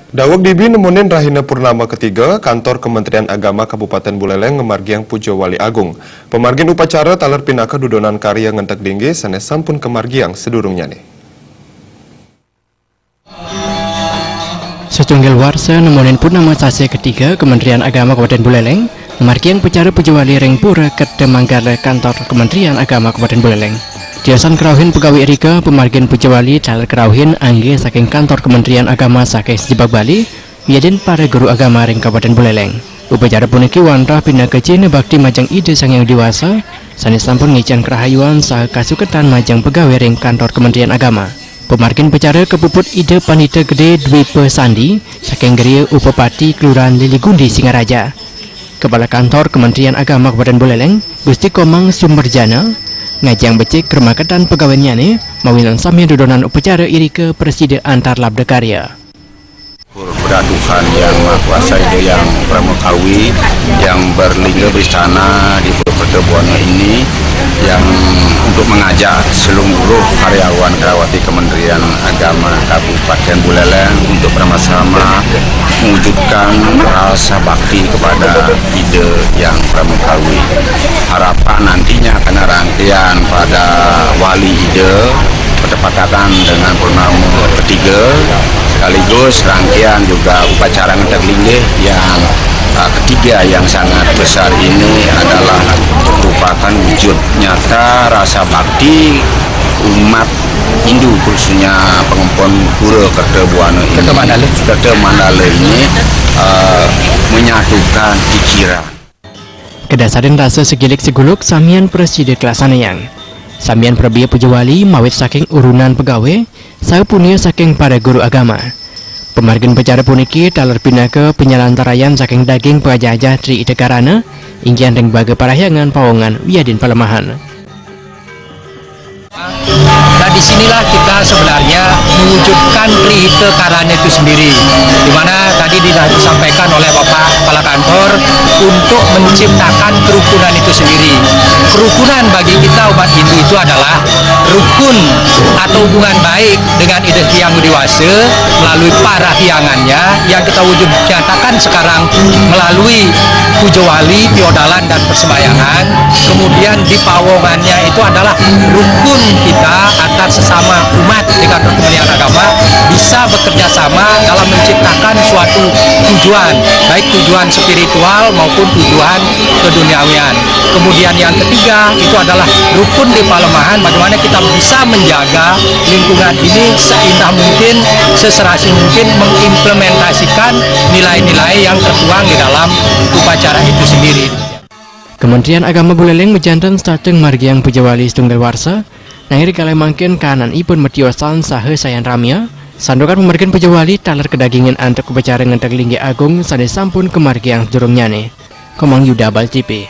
Dawag dibi nemunin Rahina Purnama ketiga, kantor Kementerian Agama Kabupaten Buleleng ngemargiang Pujo Wali Agung. Pemargian upacara taler pinaka dudonan karya ngentek dinggi sanes sampun kemargiang sedurungnya nih. Secunggil warsa nemunin Purnama sase ketiga Kementerian Agama Kabupaten Buleleng ngemargiang upacara Pujo Wali Rengpura Kedemanggala kantor Kementerian Agama Kabupaten Buleleng. Diosan kerauhin pegawai Erika pemargian Pujo Wali taler kerauhin angge saking kantor Kementerian Agama saking sejebak Bali miadin para guru agama ring Kabupaten Buleleng. Upacara puniki wanrah pindah ke Cina bakti majang ide sang yang dewasa sanes sampun ngican kerahayuan sah kasuketan majang pegawai ring kantor Kementerian Agama. Pemargian upacara kepuput ide Panita Gede Dwi Pesandi saking geria Upapati Kelurahan Liligundi Singaraja. Kepala Kantor Kementerian Agama Kabupaten Buleleng Gusti Komang Sumberjana ngajang becek kermakatan pegawainya nih mawilan samya dudonan upacara iri ke Presiden antar labda karya. Kepada Tuhan yang Maha Kuasa itu yang pramukawi yang berlingga bersana di pertemuan ini yang untuk mengajak seluruh karyawan karyawati Kementerian Agama Kabupaten Buleleng untuk bersama-sama mewujudkan rasa bakti kepada ide yang pramukawi. Harapan nantinya karena rangkaian pada wali ide bertepatan dengan Purnama ketiga sekaligus rangkaian juga upacara ngentek linggih yang ketiga yang sangat besar ini adalah merupakan wujud nyata rasa bakti umat Hindu khususnya pengempon pura Kerta Mandala ini menyatukan pikiran. Kedasaran rasa segilik seguluk samian Presiden Kelasanayang. Samian Prabiya Pujo Wali mawit saking urunan pegawai saya punya saking para guru agama. Pemargian upacara puniki taler pinaka penyalantarayan saking daging pajajah Tri Idekarana inggian ring baga parahyangan pawongan wiadin palemahan. Nah disinilah kita sebenarnya mewujudkan Tri Idekarana itu sendiri, dimana tadi disampaikan oleh Bapak Kepala Kantor untuk menciptakan kerukunan itu sendiri. Kerukunan bagi kita umat Hindu itu adalah rukun atau hubungan baik dengan ide yang dewasa melalui para hiangannya yang kita wujud nyatakan sekarang melalui Pujo Wali, piodalan dan persembayangan. Kemudian di pawongannya itu adalah rukun kita antar sesama umat di kantor Kementerian Agama bisa bekerja sama dalam menciptakan suatu tujuan, baik tujuan spiritual maupun tujuan keduniawian. Kemudian yang ketiga itu adalah rukun di palemahan, bagaimana kita bisa menjaga lingkungan ini seindah mungkin, seserasi mungkin mengimplementasikan nilai-nilai yang tertuang di dalam upacara itu sendiri. Kementerian Agama Buleleng menjantan stateng margiang Pujo Wali setunggal warsa nangiri kala mangkin kanan ipun metiosan sahe sayan ramya sandokan pemargian Pujo Wali taler kedagingan antek upacara ngentek linggi agung sanes sampun kemargiang jurungnya nih Komang Yuda Balcipe.